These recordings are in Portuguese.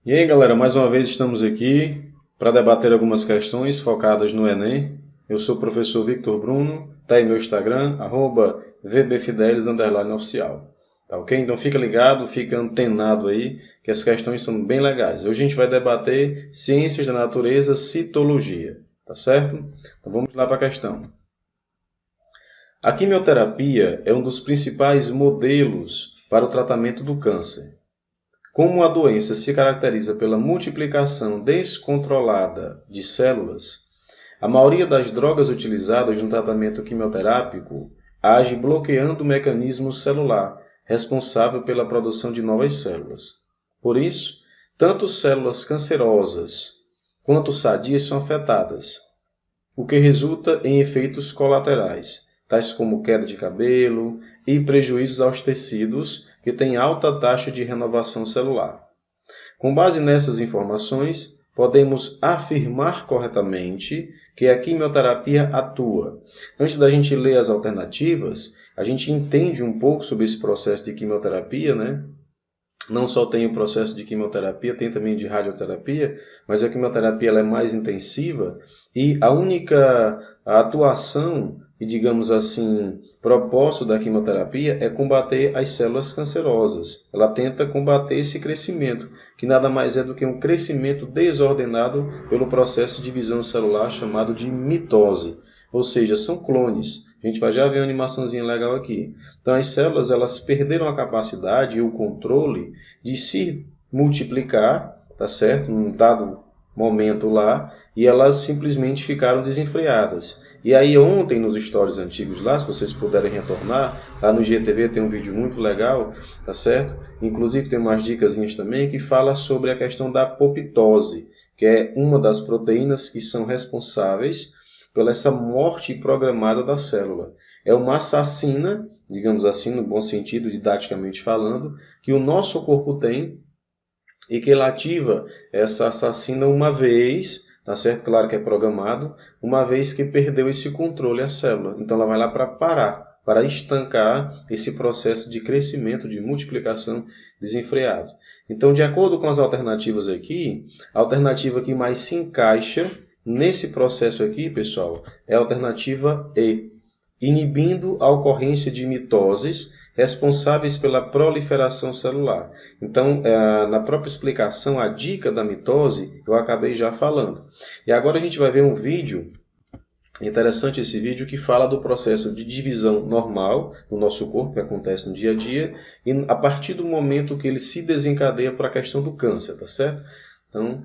E aí, galera, mais uma vez estamos aqui para debater algumas questões focadas no Enem. Eu sou o professor Victor Bruno, tá aí meu Instagram, @vbfidelis_oficial. Tá ok? Então fica ligado, fica antenado aí, que as questões são bem legais. Hoje a gente vai debater ciências da natureza, citologia, tá certo? Então vamos lá para a questão. A quimioterapia é um dos principais modelos para o tratamento do câncer. Como a doença se caracteriza pela multiplicação descontrolada de células, a maioria das drogas utilizadas no tratamento quimioterápico age bloqueando o mecanismo celular responsável pela produção de novas células. Por isso, tanto células cancerosas quanto sadias são afetadas, o que resulta em efeitos colaterais, tais como queda de cabelo e prejuízos aos tecidos que têm alta taxa de renovação celular. Com base nessas informações, podemos afirmar corretamente que a quimioterapia atua. Antes da gente ler as alternativas, a gente entende um pouco sobre esse processo de quimioterapia, né? Não só tem o processo de quimioterapia, tem também de radioterapia, mas a quimioterapia ela é mais intensiva e a única atuação e, digamos assim, propósito da quimioterapia é combater as células cancerosas. Ela tenta combater esse crescimento, que nada mais é do que um crescimento desordenado pelo processo de divisão celular chamado de mitose. Ou seja, são clones. A gente vai já ver uma animaçãozinha legal aqui. Então, as células elas perderam a capacidade e o controle de se multiplicar, tá certo? Num dado momento lá, e elas simplesmente ficaram desenfreadas. E aí ontem nos stories antigos lá, se vocês puderem retornar, lá no IGTV tem um vídeo muito legal, tá certo? Inclusive tem umas dicasinhas também que fala sobre a questão da apoptose, que é uma das proteínas que são responsáveis pela essa morte programada da célula. É uma assassina, digamos assim, no bom sentido, didaticamente falando, que o nosso corpo tem e que ele ativa essa assassina uma vez, tá certo? Claro que é programado, uma vez que perdeu esse controle a célula. Então ela vai lá para parar, para estancar esse processo de crescimento, de multiplicação desenfreado. Então, de acordo com as alternativas aqui, a alternativa que mais se encaixa nesse processo aqui, pessoal, é a alternativa E, inibindo a ocorrência de mitoses responsáveis pela proliferação celular. Então, na própria explicação, a dica da mitose, eu acabei já falando. E agora a gente vai ver um vídeo, interessante esse vídeo, que fala do processo de divisão normal no nosso corpo, que acontece no dia a dia, e a partir do momento que ele se desencadeia para a questão do câncer, tá certo? Então,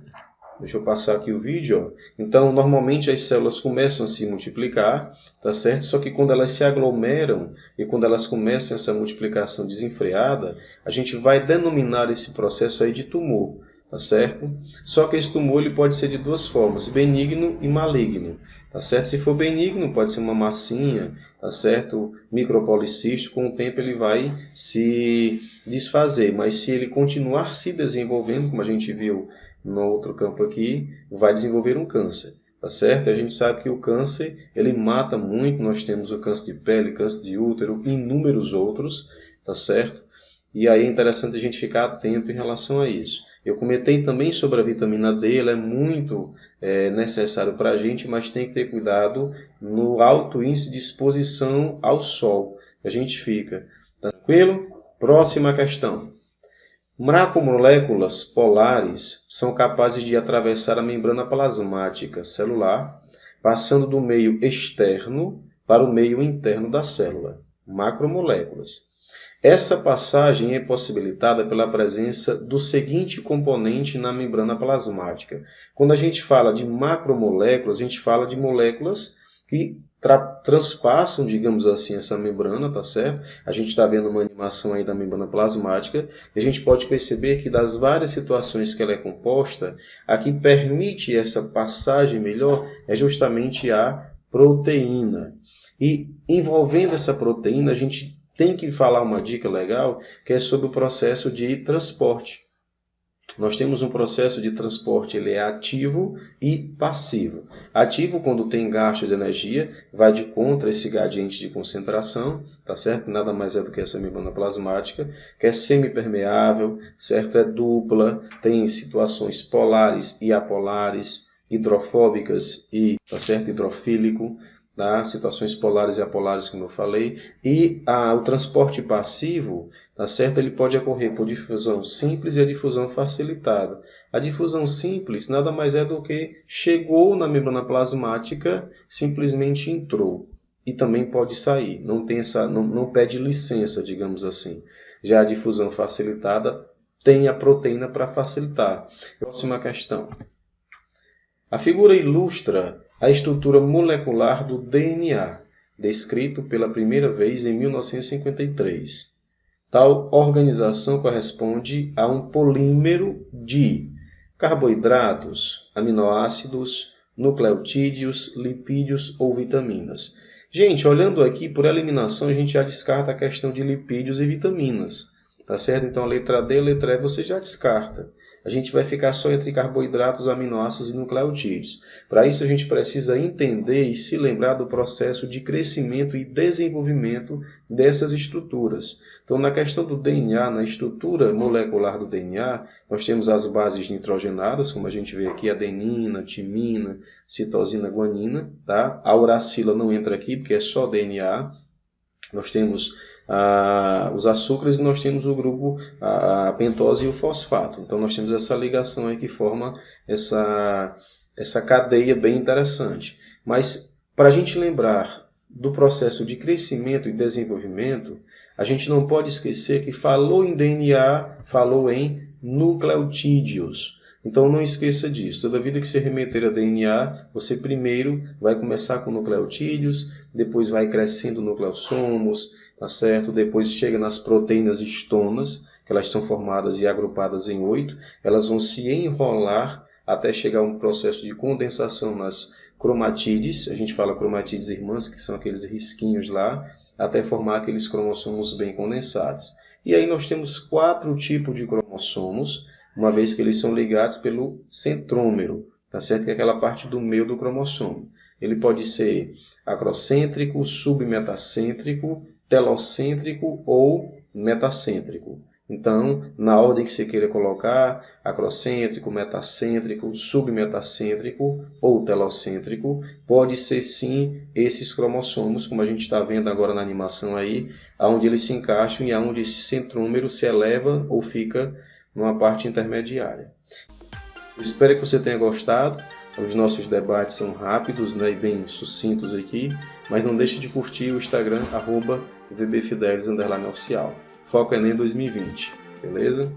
deixa eu passar aqui o vídeo. Ó. Então, normalmente as células começam a se multiplicar, tá certo? Só que quando elas se aglomeram e quando elas começam essa multiplicação desenfreada, a gente vai denominar esse processo aí de tumor, tá certo? Só que esse tumor ele pode ser de duas formas, benigno e maligno, tá certo? Se for benigno, pode ser uma massinha, tá certo? Micropolicístico, com o tempo ele vai se desfazer, mas se ele continuar se desenvolvendo, como a gente viu no outro campo aqui, vai desenvolver um câncer, tá certo? A gente sabe que o câncer, ele mata muito, nós temos o câncer de pele, câncer de útero, e inúmeros outros, tá certo? E aí é interessante a gente ficar atento em relação a isso. Eu comentei também sobre a vitamina D, ela é muito necessária para a gente, mas tem que ter cuidado no alto índice de exposição ao sol, que a gente fica. Tranquilo? Próxima questão. Macromoléculas polares são capazes de atravessar a membrana plasmática celular, passando do meio externo para o meio interno da célula. Macromoléculas. Essa passagem é possibilitada pela presença do seguinte componente na membrana plasmática. Quando a gente fala de macromoléculas, a gente fala de moléculas que transpassam, digamos assim, essa membrana, tá certo? A gente está vendo uma animação aí da membrana plasmática e a gente pode perceber que das várias situações que ela é composta, a que permite essa passagem melhor é justamente a proteína. E envolvendo essa proteína, a gente tem que falar uma dica legal, que é sobre o processo de transporte. nós temos um processo de transporte, ele é ativo e passivo. Ativo, quando tem gasto de energia, vai de contra esse gradiente de concentração, tá certo? Nada mais é do que essa membrana plasmática, que é semipermeável, certo? É dupla, tem situações polares e apolares, hidrofóbicas e, tá certo? Hidrofílico, tá? Situações polares e apolares, como eu falei. E o transporte passivo, tá certo? Ele pode ocorrer por difusão simples e a difusão facilitada. A difusão simples nada mais é do que chegou na membrana plasmática, simplesmente entrou. E também pode sair. Não tem não pede licença, digamos assim. Já a difusão facilitada tem a proteína para facilitar. Próxima questão. A figura ilustra a estrutura molecular do DNA, descrito pela primeira vez em 1953. Tal organização corresponde a um polímero de carboidratos, aminoácidos, nucleotídeos, lipídios ou vitaminas. Gente, olhando aqui, por eliminação, a gente já descarta a questão de lipídios e vitaminas. Tá certo? Então, a letra D e a letra E você já descarta. A gente vai ficar só entre carboidratos, aminoácidos e nucleotídeos. Para isso, a gente precisa entender e se lembrar do processo de crescimento e desenvolvimento dessas estruturas. Então, na questão do DNA, na estrutura molecular do DNA, nós temos as bases nitrogenadas, como a gente vê aqui, adenina, timina, citosina, guanina. Tá? A uracila não entra aqui, porque é só DNA. Nós temos os açúcares e nós temos o grupo, a pentose e o fosfato. Então nós temos essa ligação aí que forma essa cadeia bem interessante. Mas para a gente lembrar do processo de crescimento e desenvolvimento, a gente não pode esquecer que falou em DNA, falou em nucleotídeos. Então não esqueça disso. Toda vida que você remeter a DNA, você primeiro vai começar com nucleotídeos, depois vai crescendo nucleossomos, tá certo? Depois chega nas proteínas histonas, que elas são formadas e agrupadas em 8. Elas vão se enrolar até chegar a um processo de condensação nas cromatídeos. A gente fala cromatídeos irmãs, que são aqueles risquinhos lá, até formar aqueles cromossomos bem condensados. E aí nós temos 4 tipos de cromossomos, uma vez que eles são ligados pelo centrômero, tá certo? Que é aquela parte do meio do cromossomo. Ele pode ser acrocêntrico, submetacêntrico, telocêntrico ou metacêntrico. Então, na ordem que você queira colocar, acrocêntrico, metacêntrico, submetacêntrico ou telocêntrico, pode ser sim esses cromossomos, como a gente está vendo agora na animação aí, onde eles se encaixam e onde esse centrômero se eleva ou fica numa parte intermediária. Eu espero que você tenha gostado. Os nossos debates são rápidos, né, e bem sucintos aqui, mas não deixe de curtir o Instagram, @vbfidelis_oficial. Foco Enem 2020, beleza?